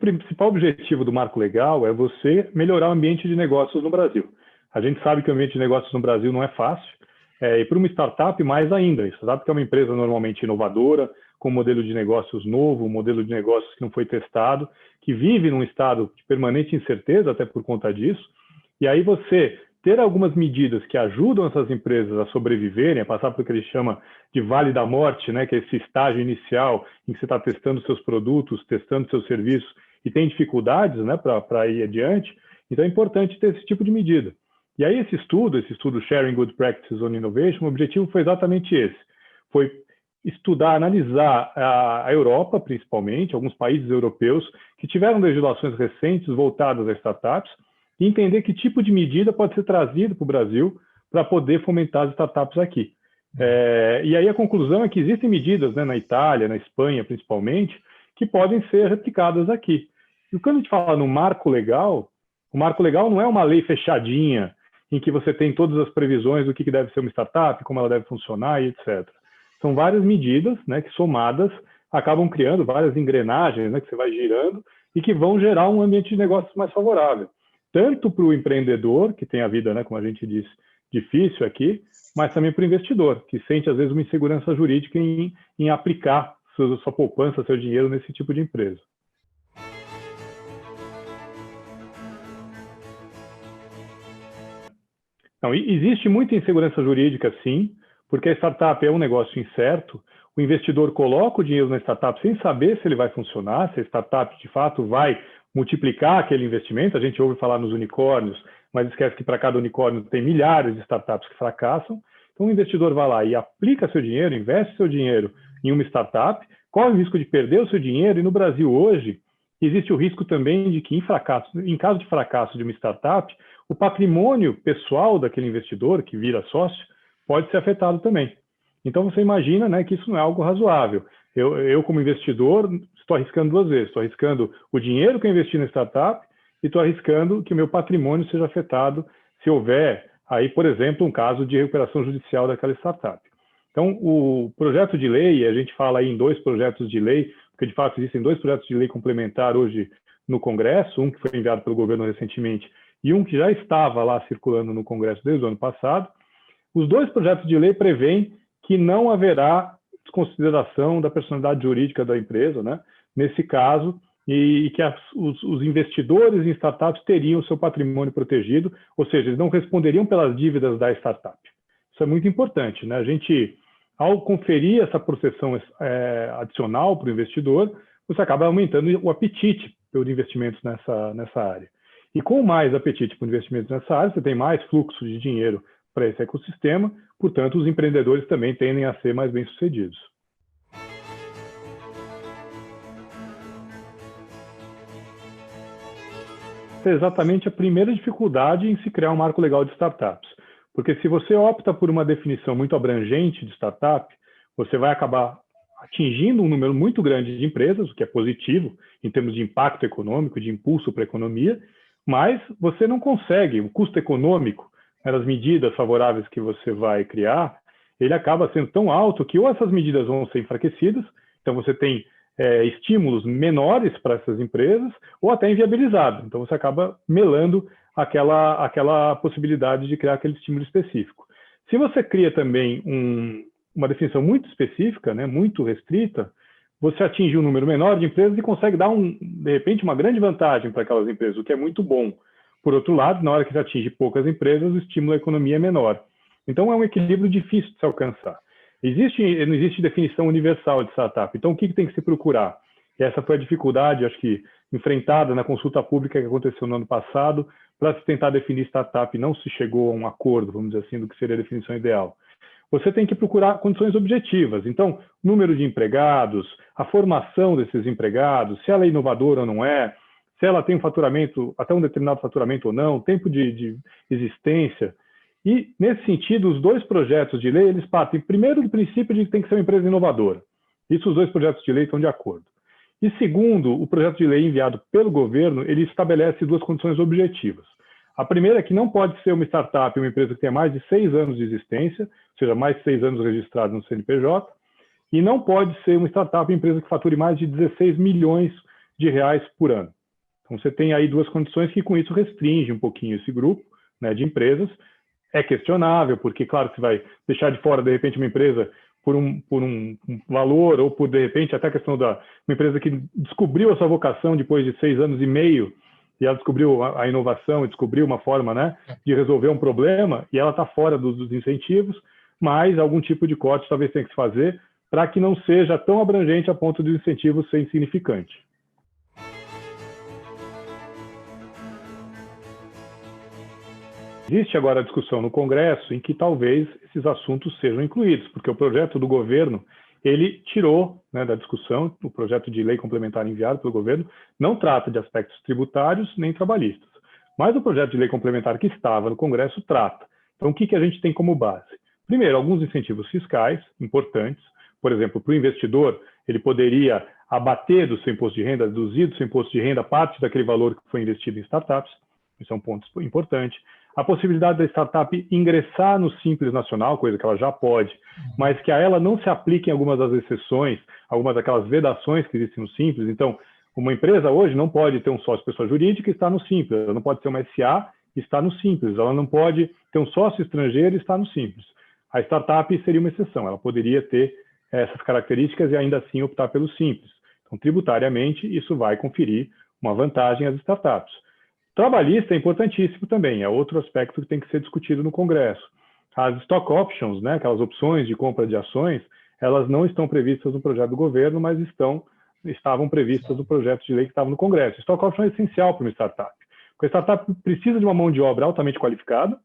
principal objetivo do marco legal é você melhorar o ambiente de negócios no Brasil. A gente sabe que o ambiente de negócios no Brasil não é fácil, e para uma startup mais ainda. A startup é uma empresa normalmente inovadora, com um modelo de negócios novo, um modelo de negócios que não foi testado, que vive num estado de permanente incerteza até por conta disso. E aí você ter algumas medidas que ajudam essas empresas a sobreviverem, a passar por o que ele chama de vale da morte, né, que é esse estágio inicial em que você está testando seus produtos, testando seus serviços e tem dificuldades, né, para ir adiante. Então é importante ter esse tipo de medida. E aí esse estudo Sharing Good Practices on Innovation, o objetivo foi exatamente esse. Foi estudar, analisar a Europa, principalmente, alguns países europeus que tiveram legislações recentes voltadas a startups, e entender que tipo de medida pode ser trazido para o Brasil para poder fomentar as startups aqui. E aí a conclusão é que existem medidas, né, na Itália, na Espanha, principalmente, que podem ser replicadas aqui. E quando a gente fala no marco legal, o marco legal não é uma lei fechadinha, em que você tem todas as previsões do que deve ser uma startup, como ela deve funcionar e etc. São várias medidas, né, que somadas acabam criando várias engrenagens, né, que você vai girando e que vão gerar um ambiente de negócios mais favorável. Tanto para o empreendedor, que tem a vida, né, como a gente disse, difícil aqui, mas também para o investidor, que sente, às vezes, uma insegurança jurídica em aplicar sua poupança, seu dinheiro nesse tipo de empresa. Então, existe muita insegurança jurídica, sim, porque a startup é um negócio incerto, o investidor coloca o dinheiro na startup sem saber se ele vai funcionar, se a startup, de fato, vai multiplicar aquele investimento. A gente ouve falar nos unicórnios, mas esquece que para cada unicórnio tem milhares de startups que fracassam. Então, o investidor vai lá e aplica seu dinheiro, investe seu dinheiro em uma startup, corre o risco de perder o seu dinheiro, e no Brasil hoje existe o risco também de que, em caso de fracasso de uma startup, o patrimônio pessoal daquele investidor, que vira sócio, pode ser afetado também. Então, você imagina, né, que isso não é algo razoável. Eu, como investidor, estou arriscando duas vezes. Estou arriscando o dinheiro que eu investi na startup e estou arriscando que o meu patrimônio seja afetado se houver, aí, por exemplo, um caso de recuperação judicial daquela startup. Então, o projeto de lei, a gente fala aí em 2 projetos de lei, porque, de fato, existem 2 projetos de lei complementar hoje no Congresso, um que foi enviado pelo governo recentemente e um que já estava lá circulando no Congresso desde o ano passado. Os 2 projetos de lei prevêem que não haverá desconsideração da personalidade jurídica da empresa, né, nesse caso, e que os investidores em startups teriam o seu patrimônio protegido, ou seja, eles não responderiam pelas dívidas da startup. Isso é muito importante, né? A gente, ao conferir essa proteção adicional para o investidor, você acaba aumentando o apetite por investimentos nessa área. E com mais apetite por investimentos nessa área, você tem mais fluxo de dinheiro para esse ecossistema, portanto, os empreendedores também tendem a ser mais bem-sucedidos. Essa é exatamente a primeira dificuldade em se criar um marco legal de startups. Porque se você opta por uma definição muito abrangente de startup, você vai acabar atingindo um número muito grande de empresas, o que é positivo em termos de impacto econômico, de impulso para a economia, mas você não consegue, o custo econômico, as medidas favoráveis que você vai criar, ele acaba sendo tão alto que ou essas medidas vão ser enfraquecidas, então você tem estímulos menores para essas empresas, ou até inviabilizado. Então você acaba melando aquela possibilidade de criar aquele estímulo específico. Se você cria também uma definição muito específica, né, muito restrita, você atinge um número menor de empresas e consegue dar, de repente, uma grande vantagem para aquelas empresas, o que é muito bom. Por outro lado, na hora que você atinge poucas empresas, o estímulo à economia é menor. Então, é um equilíbrio difícil de se alcançar. Não existe definição universal de startup. Então, o que tem que se procurar? E essa foi a dificuldade, acho que, enfrentada na consulta pública que aconteceu no ano passado, para se tentar definir startup, não se chegou a um acordo, vamos dizer assim, do que seria a definição ideal. Você tem que procurar condições objetivas. Então, número de empregados, a formação desses empregados, se ela é inovadora ou não é, se ela tem um faturamento, até um determinado faturamento ou não, tempo de existência. E, nesse sentido, os 2 projetos de lei, eles partem primeiro do princípio de que tem que ser uma empresa inovadora. Isso os 2 projetos de lei estão de acordo. E segundo, o projeto de lei enviado pelo governo, ele estabelece 2 condições objetivas. A primeira é que não pode ser uma startup, uma empresa que tenha mais de 6 anos de existência, ou seja, mais de 6 anos registrado no CNPJ, e não pode ser uma startup, uma empresa que fature mais de 16 milhões de reais por ano. Então, você tem aí duas condições que, com isso, restringe um pouquinho esse grupo, né, de empresas. É questionável, porque, claro, você vai deixar de fora, de repente, uma empresa por um valor, ou por, de repente, até a questão da uma empresa que descobriu a sua vocação depois de 6 anos e meio, e ela descobriu a inovação e descobriu uma forma, né, de resolver um problema, e ela está fora dos incentivos, mas algum tipo de corte talvez tenha que se fazer para que não seja tão abrangente a ponto de o incentivo ser insignificante. Existe agora a discussão no Congresso em que talvez esses assuntos sejam incluídos, porque o projeto do governo, ele tirou, né, da discussão, o projeto de lei complementar enviado pelo governo não trata de aspectos tributários nem trabalhistas, mas o projeto de lei complementar que estava no Congresso trata. Então, o que a gente tem como base? Primeiro, alguns incentivos fiscais importantes, por exemplo, para o investidor, ele poderia abater do seu imposto de renda, deduzir do seu imposto de renda parte daquele valor que foi investido em startups, isso é um ponto importante. A possibilidade da startup ingressar no Simples Nacional, coisa que ela já pode, mas que a ela não se apliquem algumas das exceções, algumas daquelas vedações que existem no Simples. Então, uma empresa hoje não pode ter um sócio pessoa jurídica e estar no Simples, ela não pode ter uma SA e estar no Simples, ela não pode ter um sócio estrangeiro e estar no Simples. A startup seria uma exceção, ela poderia ter essas características e ainda assim optar pelo Simples. Então, tributariamente, isso vai conferir uma vantagem às startups. Trabalhista é importantíssimo também, é outro aspecto que tem que ser discutido no Congresso. As stock options, né, aquelas opções de compra de ações, elas não estão previstas no projeto do governo, mas estavam previstas no projeto de lei que estava no Congresso. Stock option é essencial para uma startup, porque a startup precisa de uma mão de obra altamente qualificada,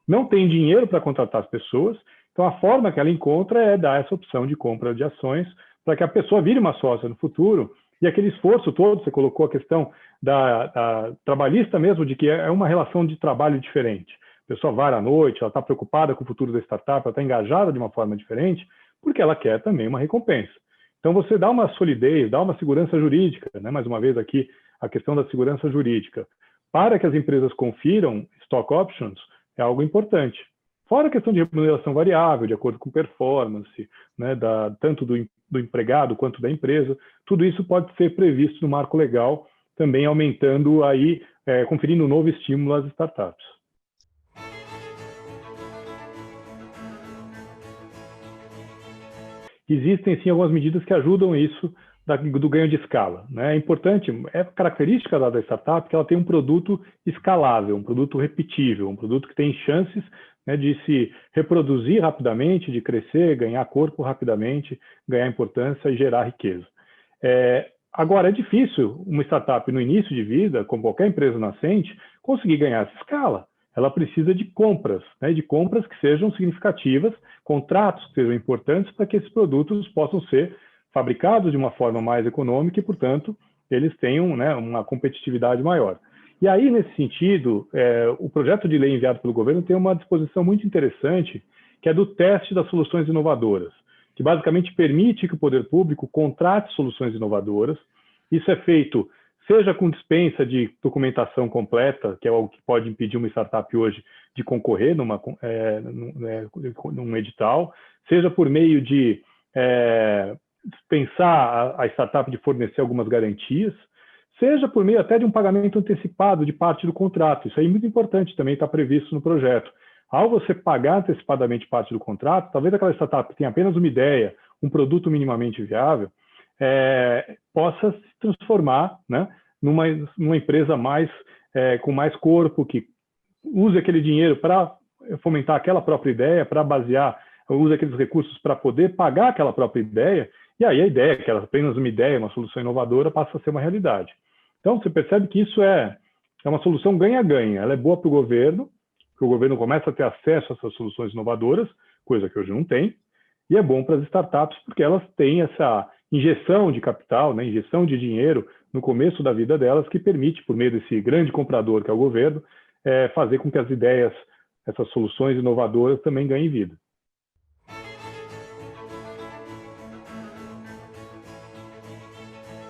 não tem dinheiro para contratar as pessoas, então a forma que ela encontra é dar essa opção de compra de ações para que a pessoa vire uma sócia no futuro. E aquele esforço todo, você colocou a questão da trabalhista mesmo, de que é uma relação de trabalho diferente. A pessoa vai à noite, ela está preocupada com o futuro da startup, ela está engajada de uma forma diferente, porque ela quer também uma recompensa. Então, você dá uma solidez, dá uma segurança jurídica, né? Mais uma vez aqui, a questão da segurança jurídica, para que as empresas confiram stock options, é algo importante. Fora a questão de remuneração variável, de acordo com performance, né, tanto do empregado quanto da empresa, tudo isso pode ser previsto no marco legal, também aumentando aí, conferindo um novo estímulo às startups. Existem sim algumas medidas que ajudam isso do ganho de escala, né? É importante, é característica da startup que ela tem um produto escalável, um produto repetível, um produto que tem chances, né, de se reproduzir rapidamente, de crescer, ganhar corpo rapidamente, ganhar importância e gerar riqueza. Agora, é difícil uma startup no início de vida, como qualquer empresa nascente, conseguir ganhar essa escala. Ela precisa de compras, né, de compras que sejam significativas, contratos que sejam importantes para que esses produtos possam ser fabricados de uma forma mais econômica e, portanto, eles tenham, né, uma competitividade maior. E aí, nesse sentido, o projeto de lei enviado pelo governo tem uma disposição muito interessante, que é do teste das soluções inovadoras, que basicamente permite que o poder público contrate soluções inovadoras. Isso é feito, seja com dispensa de documentação completa, que é algo que pode impedir uma startup hoje de concorrer num edital, seja por meio de dispensar a startup de fornecer algumas garantias, seja por meio até de um pagamento antecipado de parte do contrato. Isso aí é muito importante, também está previsto no projeto. Ao você pagar antecipadamente parte do contrato, talvez aquela startup que tenha apenas uma ideia, um produto minimamente viável, possa se transformar, né, numa empresa com mais corpo, que use aquele dinheiro para fomentar aquela própria ideia, para basear, use aqueles recursos para poder pagar aquela própria ideia, e aí a ideia, que era apenas uma ideia, uma solução inovadora, passa a ser uma realidade. Então, você percebe que isso é uma solução ganha-ganha. Ela é boa para o governo, que o governo começa a ter acesso a essas soluções inovadoras, coisa que hoje não tem, e é bom para as startups, porque elas têm essa injeção de capital, né, injeção de dinheiro no começo da vida delas, que permite, por meio desse grande comprador que é o governo, fazer com que as ideias, essas soluções inovadoras também ganhem vida.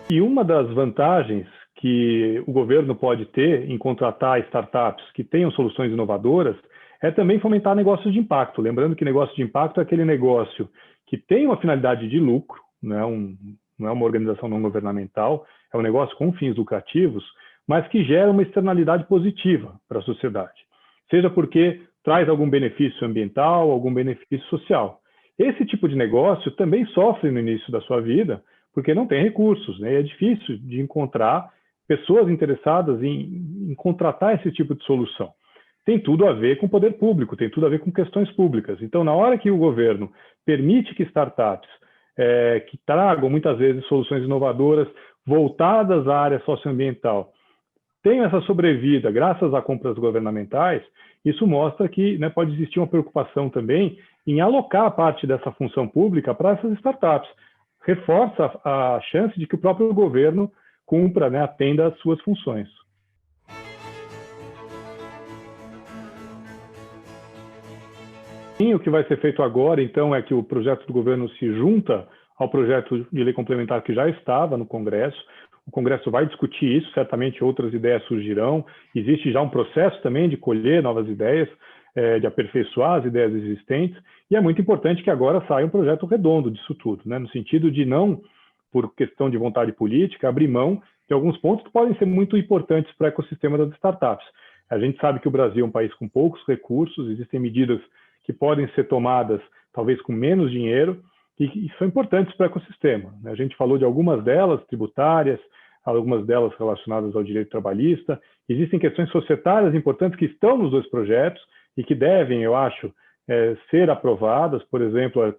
E uma das vantagens que o governo pode ter em contratar startups que tenham soluções inovadoras é também fomentar negócios de impacto. Lembrando que negócio de impacto é aquele negócio que tem uma finalidade de lucro, né, não é uma organização não governamental, é um negócio com fins lucrativos, mas que gera uma externalidade positiva para a sociedade, seja porque traz algum benefício ambiental, algum benefício social. Esse tipo de negócio também sofre no início da sua vida, porque não tem recursos, né? É difícil de encontrar pessoas interessadas em contratar esse tipo de solução. Tem tudo a ver com o poder público, tem tudo a ver com questões públicas. Então, na hora que o governo permite que startups que tragam muitas vezes soluções inovadoras voltadas à área socioambiental tenham essa sobrevida graças a compras governamentais, isso mostra que, né, pode existir uma preocupação também em alocar parte dessa função pública para essas startups. Reforça a chance de que o próprio governo cumpra, né, atenda às suas funções. O que vai ser feito agora, então, é que o projeto do governo se junta ao projeto de lei complementar que já estava no Congresso. O Congresso vai discutir isso, certamente outras ideias surgirão. Existe já um processo também de colher novas ideias, de aperfeiçoar as ideias existentes, e é muito importante que agora saia um projeto redondo disso tudo, né? No sentido de não, por questão de vontade política, abrir mão de alguns pontos que podem ser muito importantes para o ecossistema das startups. A gente sabe que o Brasil é um país com poucos recursos, existem medidas que podem ser tomadas talvez com menos dinheiro e são importantes para o ecossistema. A gente falou de algumas delas, tributárias, algumas delas relacionadas ao direito trabalhista. Existem questões societárias importantes que estão nos dois projetos e que devem, eu acho, ser aprovadas. Por exemplo, a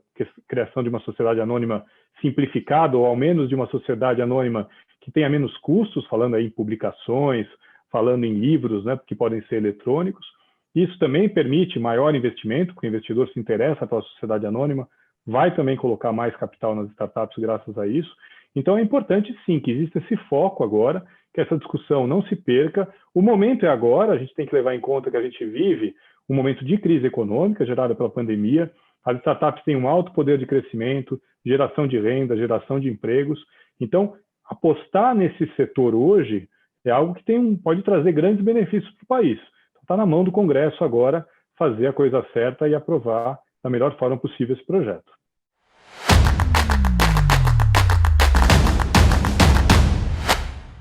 criação de uma sociedade anônima simplificada, ou ao menos de uma sociedade anônima que tenha menos custos, falando aí em publicações, falando em livros, né, que podem ser eletrônicos. Isso também permite maior investimento, porque o investidor se interessa pela sociedade anônima, vai também colocar mais capital nas startups graças a isso. Então, é importante, sim, que exista esse foco agora, que essa discussão não se perca. O momento é agora, a gente tem que levar em conta que a gente vive um momento de crise econômica gerada pela pandemia. As startups têm um alto poder de crescimento, geração de renda, geração de empregos. Então, apostar nesse setor hoje é algo que pode trazer grandes benefícios para o país. Está na mão do Congresso agora fazer a coisa certa e aprovar da melhor forma possível esse projeto.